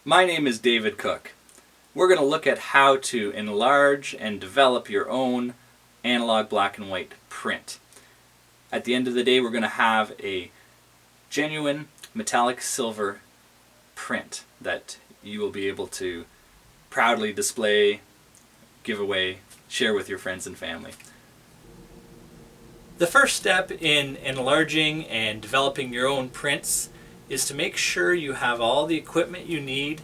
My name is David Cooke. We're going to look at how to enlarge and develop your own analog black and white print. At the end of the day, we're going to have a genuine metallic silver print that you will be able to proudly display, give away, share with your friends and family. The first step in enlarging and developing your own prints is to make sure you have all the equipment you need,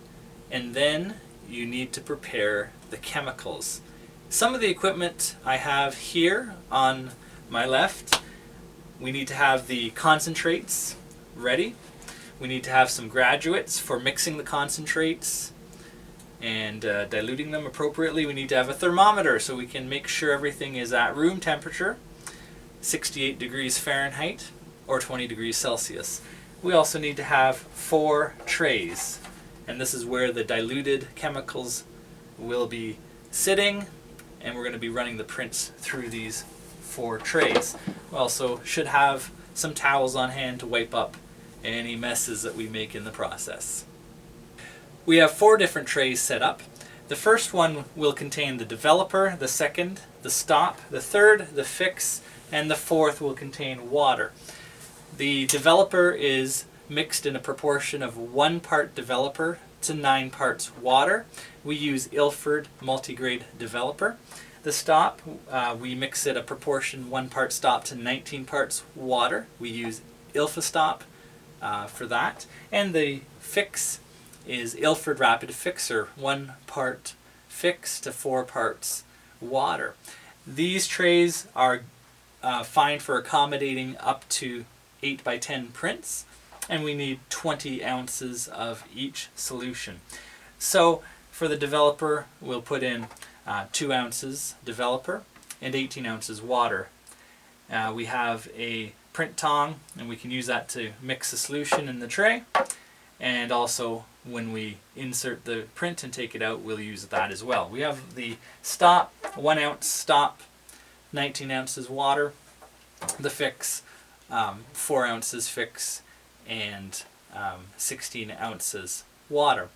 and then you need to prepare the chemicals. Some of the equipment I have here on my left. We need to have the concentrates ready. We need to have some graduates for mixing the concentrates and diluting them appropriately. We need to have a thermometer so we can make sure everything is at room temperature, 68 degrees Fahrenheit or 20 degrees Celsius. We also need to have 4 trays, and this is where the diluted chemicals will be sitting, and we're going to be running the prints through these 4 trays. We also should have some towels on hand to wipe up any messes that we make in the process. We have 4 different trays set up. The first one will contain the developer, the second, the stop, the third, the fix, and the fourth will contain water. The developer is mixed in a proportion of 1 part developer to 9 parts water. We use Ilford multigrade developer. The stop, we mix it a proportion 1 part stop to 19 parts water. We use Ilfa stop for that. And the fix is Ilford rapid fixer, 1 part fix to 4 parts water. These trays are fine for accommodating up to 8 by 10 prints, and we need 20 ounces of each solution. So for the developer, we'll put in 2 ounces developer and 18 ounces water. We have a print tong, and we can use that to mix the solution in the tray, and also when we insert the print and take it out, we'll use that as well. We have the stop, 1 ounce stop, 19 ounces water, the fix, 4 ounces fix, and 16 ounces water.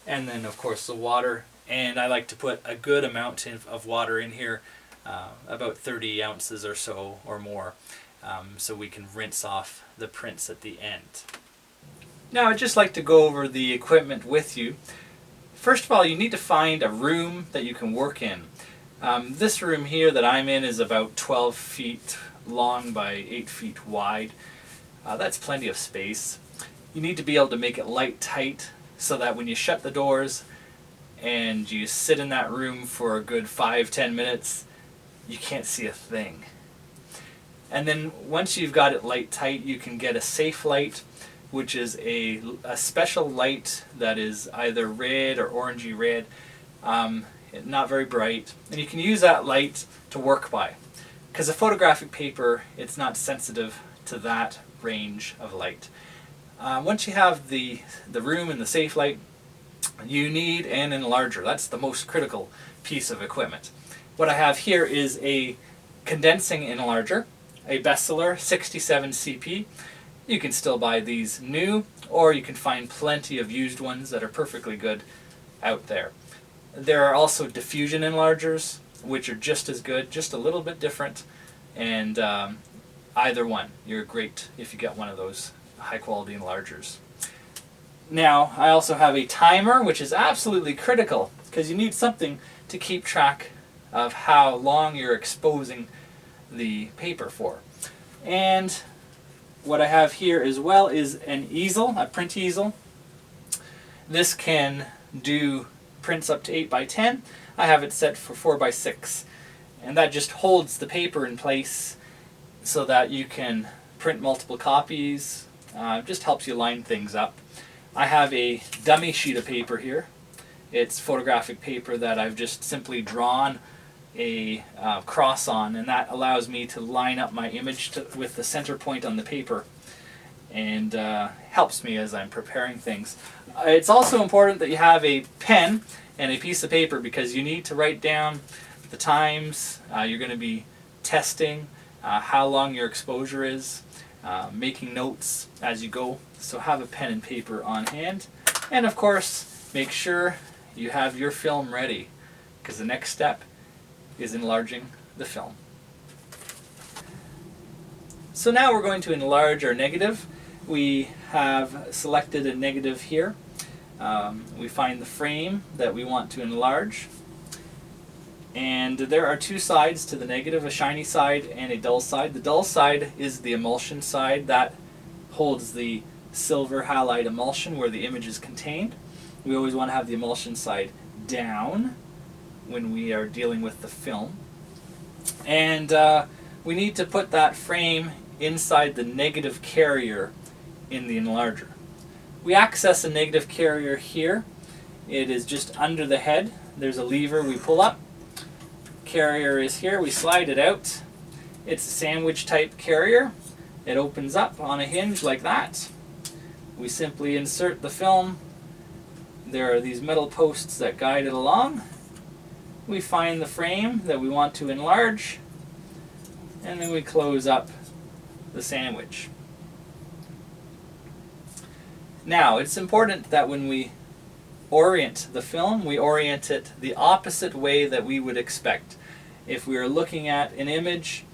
And then of course the water, and I like to put a good amount of water in here, about 30 ounces or so or more, so we can rinse off the prints at the end. Now I'd just like to go over the equipment with you. First of all, you need to find a room that you can work in. This room here that I'm in is about 12 feet long by 8 feet wide. That's plenty of space. You need to be able to make it light tight so that when you shut the doors and you sit in that room for a good 5-10 minutes, you can't see a thing. And then once you've got it light tight, you can get a safe light, which is a special light that is either red or orangey red, not very bright, and you can use that light to work by. Because a photographic paper, it's not sensitive to that range of light. Once you have the room and the safe light, you need an enlarger. That's the most critical piece of equipment. What I have here is a condensing enlarger, a Bestseller 67 CP. You can still buy these new, or you can find plenty of used ones that are perfectly good out there. There are also diffusion enlargers, which are just as good, just a little bit different, and either one, you're great if you get one of those high quality enlargers. Now I also have a timer, which is absolutely critical because you need something to keep track of how long you're exposing the paper for. And what I have here as well is an easel, a print easel. This can do prints up to 8 by 10. I have it set for 4 by 6, and that just holds the paper in place so that you can print multiple copies. Just helps you line things up. I have a dummy sheet of paper here. It's photographic paper that I've just simply drawn a cross on, and that allows me to line up my image with the center point on the paper, and helps me as I'm preparing things. It's also important that you have a pen and a piece of paper because you need to write down the times you're going to be testing, how long your exposure is, making notes as you go. So have a pen and paper on hand. And of course, make sure you have your film ready, because the next step is enlarging the film. So now we're going to enlarge our negative. We have selected a negative here. We find the frame that we want to enlarge. And there are two sides to the negative, a shiny side and a dull side. The dull side is the emulsion side. That holds the silver halide emulsion where the image is contained. We always want to have the emulsion side down when we are dealing with the film. And we need to put that frame inside the negative carrier in the enlarger. We access a negative carrier here. It is just under the head. There's a lever we pull up. Carrier is here. We slide it out. It's a sandwich type carrier. It opens up on a hinge like that. We simply insert the film. There are these metal posts that guide it along. We find the frame that we want to enlarge, and then we close up the sandwich. Now, it's important that when we orient the film, we orient it the opposite way that we would expect. If we are looking at an image,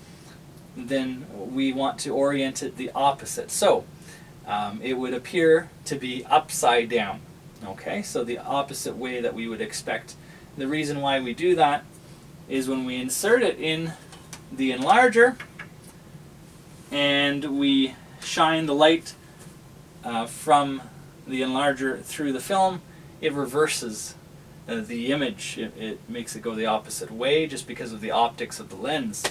then we want to orient it the opposite. So, it would appear to be upside down. Okay, so the opposite way that we would expect. The reason why we do that is when we insert it in the enlarger and we shine the light from the enlarger through the film, it reverses the image. It makes it go the opposite way just because of the optics of the lens.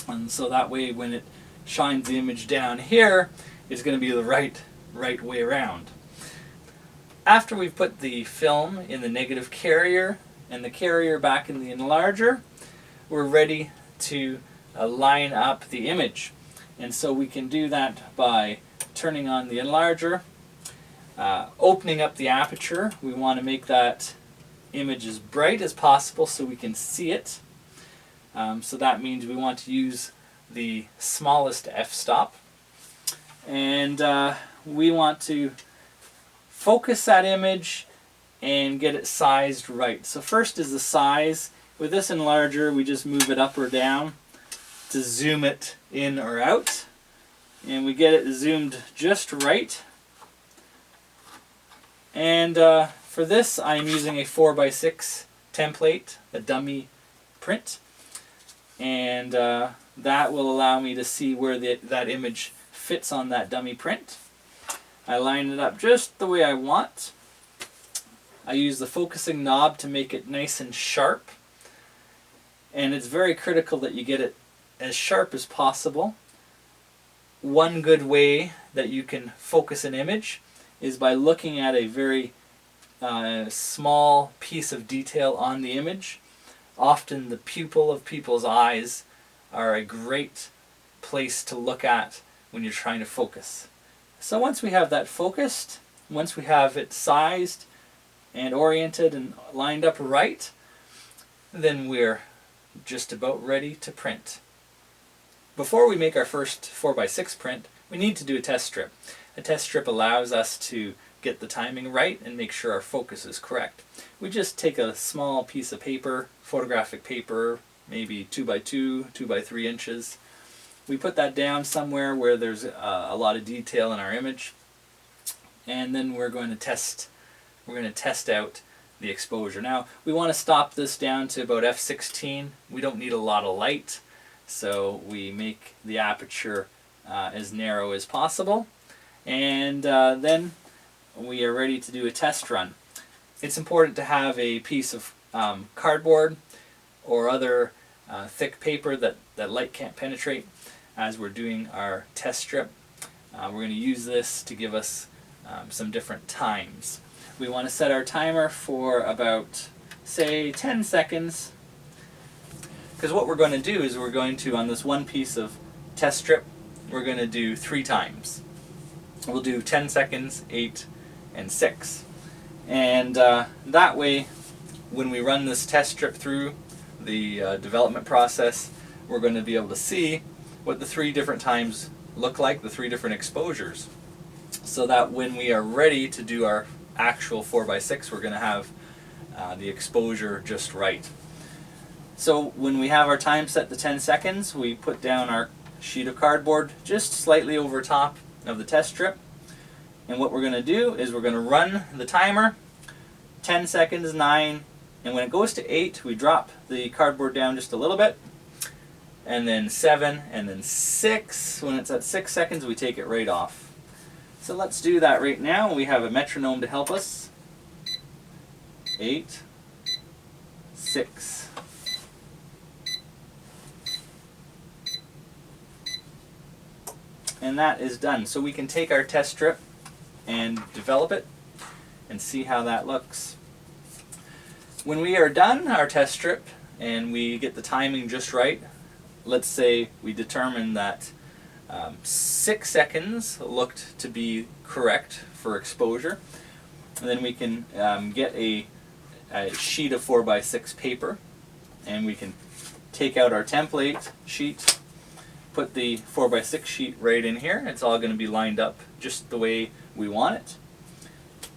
And so that way when it shines the image down here, it's going to be the right way around. After we've put the film in the negative carrier and the carrier back in the enlarger, we're ready to line up the image. And so we can do that by turning on the enlarger, opening up the aperture. We want to make that image as bright as possible so we can see it. So that means we want to use the smallest f-stop. And we want to focus that image and get it sized right. So first is the size. With this enlarger, we just move it up or down to zoom it in or out. And we get it zoomed just right. And for this, I'm using a 4x6 template, a dummy print. And that will allow me to see where that image fits on that dummy print. I line it up just the way I want. I use the focusing knob to make it nice and sharp. And it's very critical that you get it as sharp as possible. One good way that you can focus an image is by looking at a very small piece of detail on the image. Often the pupil of people's eyes are a great place to look at when you're trying to focus. So once we have that focused, once we have it sized and oriented and lined up right, then we're just about ready to print. Before we make our first 4x6 print, we need to do a test strip. A test strip allows us to get the timing right and make sure our focus is correct. We just take a small piece of paper, photographic paper, maybe 2x2, 2x3 inches. We put that down somewhere where there's a lot of detail in our image, and then we're going to test out the exposure. Now we want to stop this down to about f16. We don't need a lot of light, so we make the aperture as narrow as possible, and then we are ready to do a test run. It's important to have a piece of cardboard or other thick paper that light can't penetrate as we're doing our test strip. We're going to use this to give us some different times. We want to set our timer for about, say, 10 seconds. Because what we're going to do is we're going to, on this one piece of test strip, we're going to do 3 times. We'll do 10 seconds, 8, and 6. And that way, when we run this test strip through the development process, we're going to be able to see what the 3 different times look like, the 3 different exposures, so that when we are ready to do our actual 4x6, we're going to have the exposure just right. So when we have our time set to 10 seconds, we put down our sheet of cardboard just slightly over top of the test strip. And what we're going to do is we're going to run the timer, 10 seconds, 9, and when it goes to 8, we drop the cardboard down just a little bit, and then 7, and then 6. When it's at 6 seconds, we take it right off. So let's do that right now. We have a metronome to help us. 8, 6. And that is done. So we can take our test strip and develop it and see how that looks. When we are done our test strip and we get the timing just right, let's say we determine that 6 seconds looked to be correct for exposure, and then we can get a sheet of 4x6 paper, and we can take out our template sheet, put the 4x6 sheet right in here. It's all going to be lined up just the way we want it,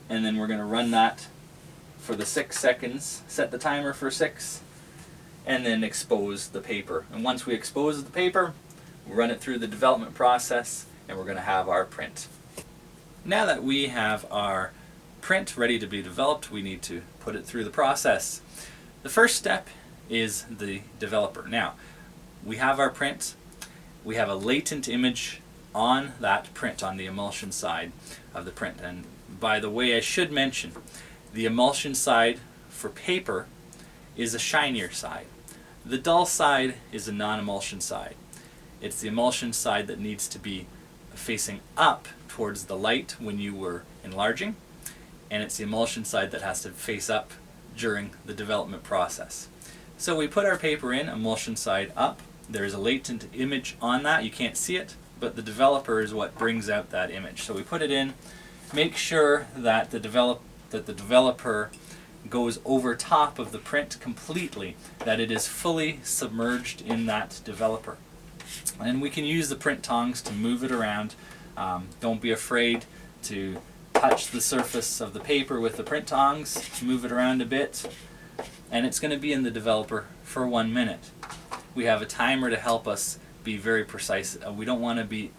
and then we're going to run that for the 6 seconds, set the timer for 6, and then expose the paper. And once we expose the paper, we'll run it through the development process, and we're going to have our print. Now that we have our print ready to be developed, we need to put it through the process. The first step is the developer. Now, we have our print. We have a latent image on that print, on the emulsion side of the print. And by the way, I should mention, the emulsion side for paper is a shinier side. The dull side is a non-emulsion side. It's the emulsion side that needs to be facing up towards the light when you were enlarging, and it's the emulsion side that has to face up during the development process. So we put our paper in, emulsion side up. There's a latent image on that. You can't see it, but the developer is what brings out that image. So we put it in, make sure that the developer goes over top of the print completely, that it is fully submerged in that developer. And we can use the print tongs to move it around. Don't be afraid to touch the surface of the paper with the print tongs, move it around a bit, and it's going to be in the developer for 1 minute. We have a timer to help us be very precise. We don't want to be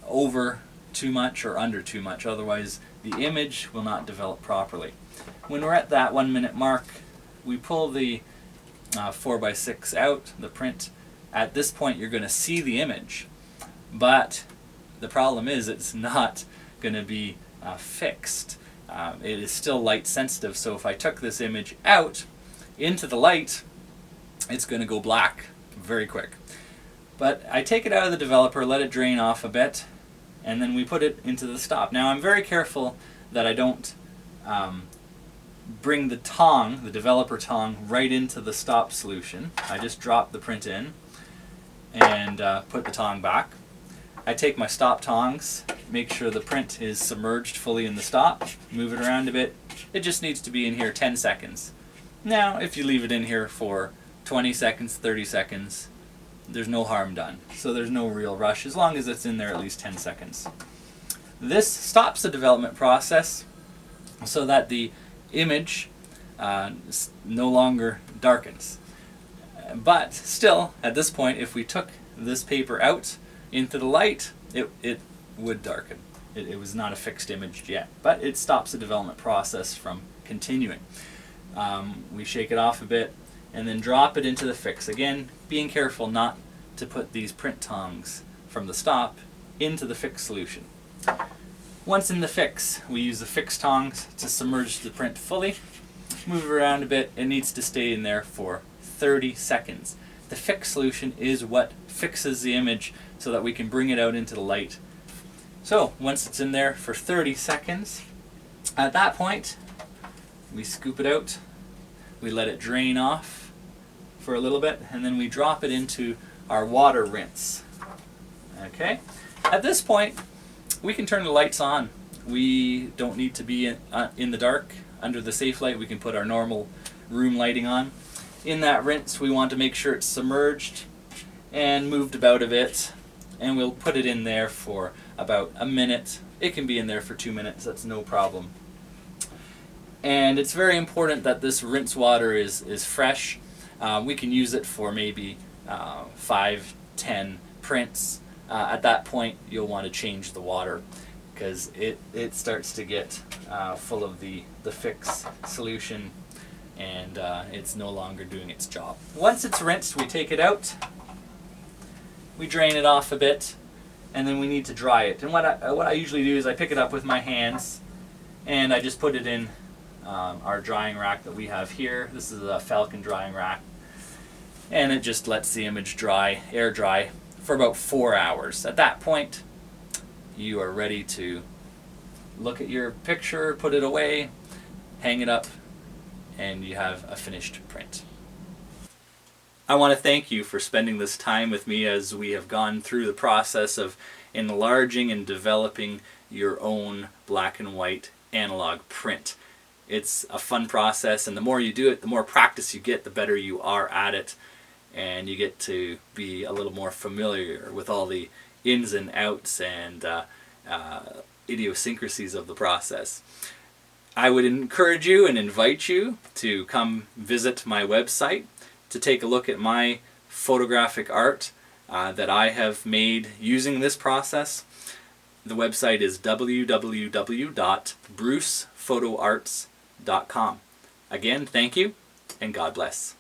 over too much or under too much, otherwise the image will not develop properly. When we're at that 1 minute mark, we pull the 4x6 out, the print. At this point you're going to see the image, but the problem is it's not going to be fixed. It is still light sensitive, so if I took this image out into the light, it's going to go black very quick. But I take it out of the developer, let it drain off a bit, and then we put it into the stop. Now I'm very careful that I don't bring the tong, the developer tong, right into the stop solution. I just drop the print in and put the tong back. I take my stop tongs, make sure the print is submerged fully in the stop, move it around a bit. It just needs to be in here 10 seconds. Now, if you leave it in here for 20 seconds, 30 seconds, there's no harm done. So there's no real rush, as long as it's in there at least 10 seconds. This stops the development process so that the image no longer darkens. But still, at this point, if we took this paper out into the light, it would darken. It was not a fixed image yet, but it stops the development process from continuing. We shake it off a bit and then drop it into the fix. Again, being careful not to put these print tongs from the stop into the fix solution. Once in the fix, we use the fix tongs to submerge the print fully. Move it around a bit. It needs to stay in there for 30 seconds. The fix solution is what fixes the image so that we can bring it out into the light. So once it's in there for 30 seconds, at that point we scoop it out, we let it drain off for a little bit, and then we drop it into our water rinse. Okay? At this point we can turn the lights on. We don't need to be in the dark. Under the safe light we can put our normal room lighting on. In that rinse we want to make sure it's submerged and moved about a bit, and we'll put it in there for about a minute. It can be in there for 2 minutes, that's no problem. And it's very important that this rinse water is fresh. We can use it for maybe 5, 10 prints. At that point, you'll want to change the water because it starts to get full of the fix solution, and it's no longer doing its job. Once it's rinsed, we take it out, we drain it off a bit, and then we need to dry it. And what I usually do is I pick it up with my hands, and I just put it in our drying rack that we have here. This is a Falcon drying rack, and it just lets the image dry, air dry, for about 4 hours. At that point, you are ready to look at your picture, put it away, hang it up, and you have a finished print. I want to thank you for spending this time with me as we have gone through the process of enlarging and developing your own black and white analog print. It's a fun process, and the more you do it, the more practice you get, the better you are at it, and you get to be a little more familiar with all the ins and outs and idiosyncrasies of the process. I would encourage you and invite you to come visit my website to take a look at my photographic art that I have made using this process. The website is www.brucephotoarts.com. Again, thank you, and God bless.